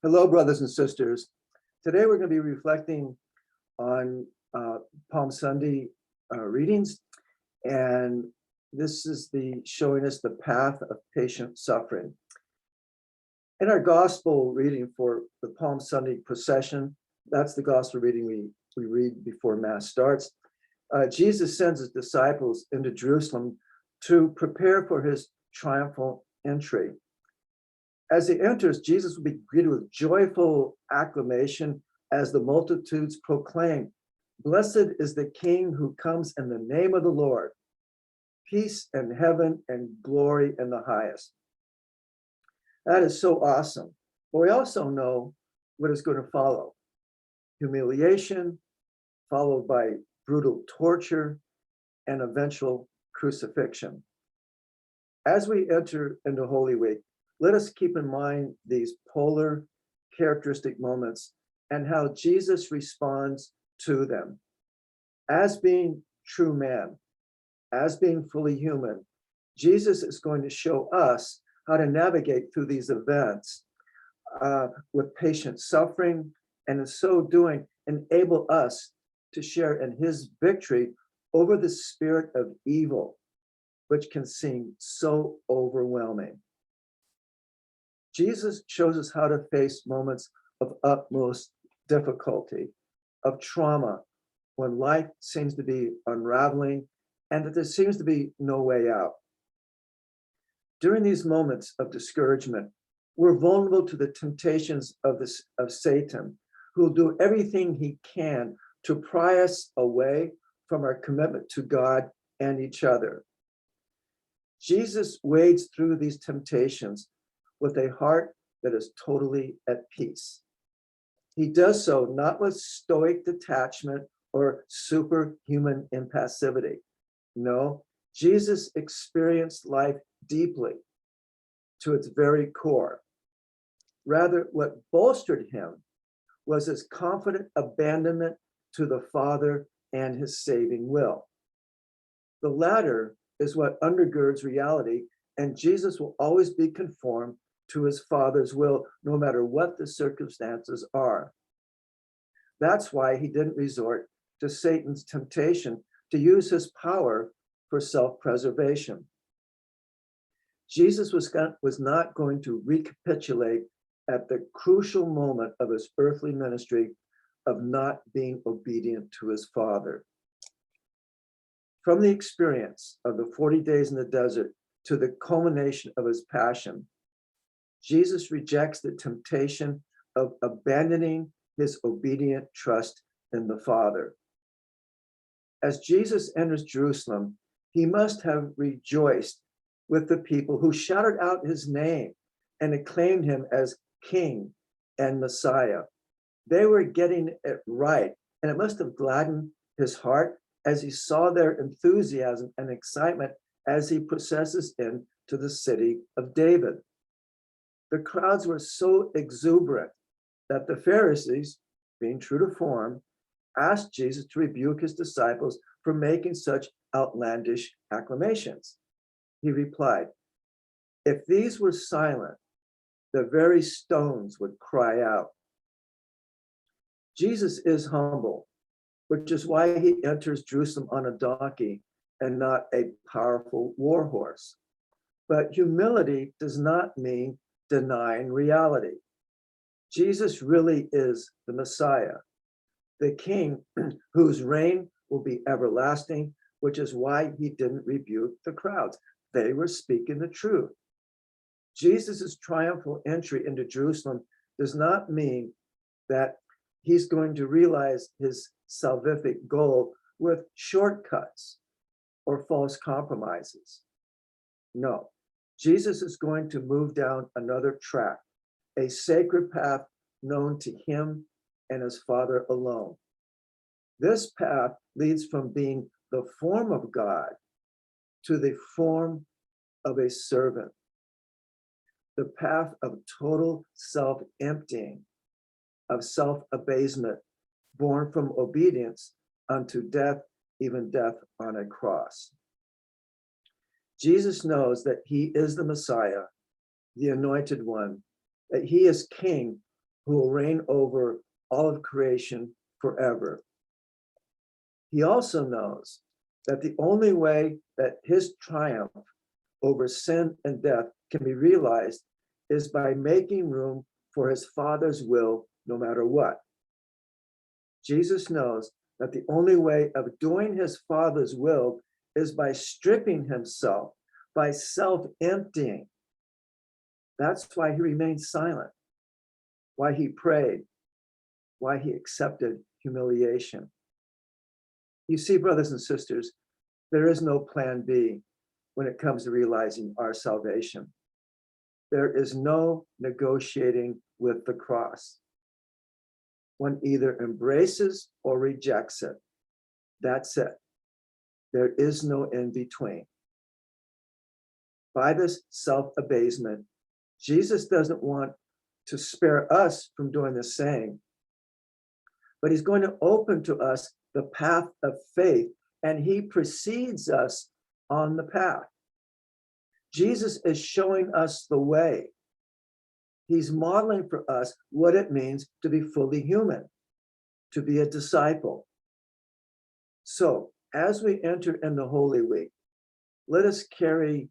Hello, brothers and sisters. Today we're going to be reflecting on Palm Sunday readings, and this is showing us the path of patient suffering. In our gospel reading for the Palm Sunday procession, that's the gospel reading we read before Mass starts. Jesus sends his disciples into Jerusalem to prepare for his triumphal entry. As he enters, Jesus will be greeted with joyful acclamation as the multitudes proclaim, "Blessed is the King who comes in the name of the Lord. Peace in heaven and glory in the highest." That is so awesome. But we also know what is going to follow. Humiliation, followed by brutal torture, and eventual crucifixion. As we enter into Holy Week, let us keep in mind these polar characteristic moments and how Jesus responds to them. As being true man, as being fully human, Jesus is going to show us how to navigate through these events with patient suffering, and in so doing, enable us to share in his victory over the spirit of evil, which can seem so overwhelming. Jesus shows us how to face moments of utmost difficulty, of trauma, when life seems to be unraveling and that there seems to be no way out. During these moments of discouragement, we're vulnerable to the temptations of Satan, who will do everything he can to pry us away from our commitment to God and each other. Jesus wades through these temptations with a heart that is totally at peace. He does so not with stoic detachment or superhuman impassivity. No, Jesus experienced life deeply to its very core. Rather, what bolstered him was his confident abandonment to the Father and his saving will. The latter is what undergirds reality, and Jesus will always be conformed to his Father's will, no matter what the circumstances are. That's why he didn't resort to Satan's temptation to use his power for self-preservation. Jesus was not going to recapitulate at the crucial moment of his earthly ministry of not being obedient to his Father. From the experience of the 40 days in the desert to the culmination of his passion, Jesus rejects the temptation of abandoning his obedient trust in the Father. As Jesus enters Jerusalem, he must have rejoiced with the people who shouted out his name and acclaimed him as King and Messiah. They were getting it right, and it must have gladdened his heart as he saw their enthusiasm and excitement as he processes into the city of David. The crowds were so exuberant that the Pharisees, being true to form, asked Jesus to rebuke his disciples for making such outlandish acclamations. He replied, "If these were silent, the very stones would cry out." Jesus is humble, which is why he enters Jerusalem on a donkey and not a powerful war horse. But humility does not mean denying reality. Jesus really is the Messiah, the King whose reign will be everlasting, which is why he didn't rebuke the crowds. They were speaking the truth. Jesus's triumphal entry into Jerusalem does not mean that he's going to realize his salvific goal with shortcuts or false compromises. No, Jesus is going to move down another track, a sacred path known to him and his Father alone. This path leads from being the form of God to the form of a servant, the path of total self-emptying, of self-abasement, born from obedience unto death, even death on a cross. Jesus knows that he is the Messiah, the anointed one, that he is king who will reign over all of creation forever. He also knows that the only way that his triumph over sin and death can be realized is by making room for his Father's will, no matter what. Jesus knows that the only way of doing his Father's will is by stripping himself, by self-emptying. That's why he remained silent, why he prayed, why he accepted humiliation. You see, brothers and sisters, there is no plan B when it comes to realizing our salvation. There is no negotiating with the cross. One either embraces or rejects it. That's it. There is no in between. By this self-abasement, Jesus doesn't want to spare us from doing the same, but he's going to open to us the path of faith, and he precedes us on the path. Jesus is showing us the way. He's modeling for us what it means to be fully human, to be a disciple. So, as we enter in the Holy Week, let us carry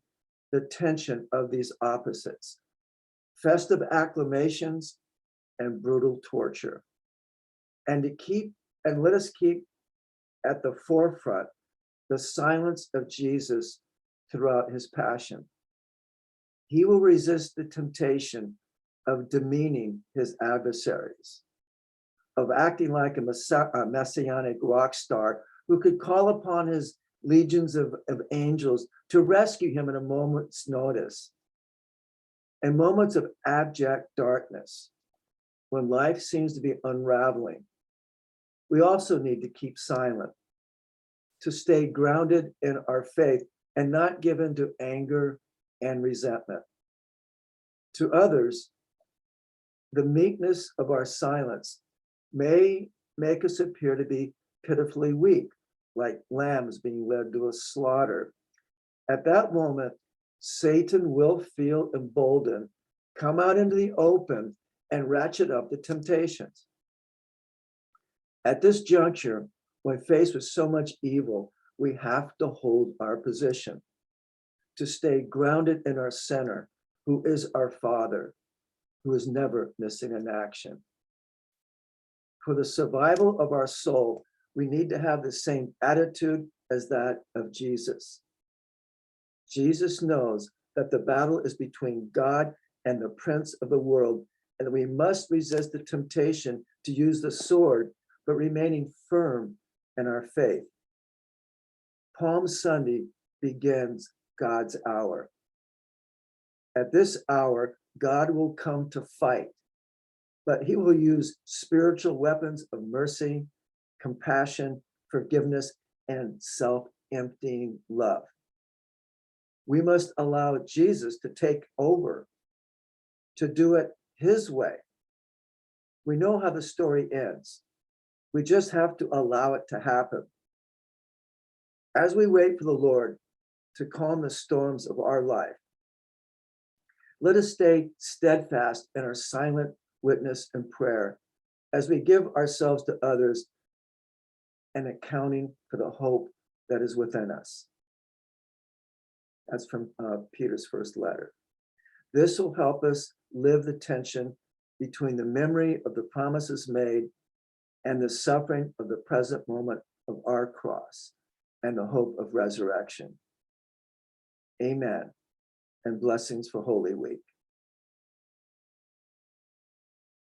the tension of these opposites: festive acclamations and brutal torture. And let us keep at the forefront the silence of Jesus throughout his passion. He will resist the temptation of demeaning his adversaries, of acting like a messianic rock star who could call upon his legions of angels to rescue him in a moment's notice. In moments of abject darkness, when life seems to be unraveling, we also need to keep silent, to stay grounded in our faith and not give in to anger and resentment. To others, the meekness of our silence may make us appear to be pitifully weak, like lambs being led to a slaughter. At that moment, Satan will feel emboldened, come out into the open, and ratchet up the temptations. At this juncture, when faced with so much evil, we have to hold our position, to stay grounded in our center, who is our Father, who is never missing an action. For the survival of our soul, we need to have the same attitude as that of Jesus. Jesus knows that the battle is between God and the prince of the world, and that we must resist the temptation to use the sword, but remaining firm in our faith. Palm Sunday begins God's hour. At this hour, God will come to fight, but he will use spiritual weapons of mercy, compassion, forgiveness, and self-emptying love. We must allow Jesus to take over, to do it his way. We know how the story ends. We just have to allow it to happen. As we wait for the Lord to calm the storms of our life, let us stay steadfast in our silent witness and prayer as we give ourselves to others and accounting for the hope that is within us. That's from Peter's first letter. This will help us live the tension between the memory of the promises made and the suffering of the present moment of our cross and the hope of resurrection. Amen, and blessings for Holy Week.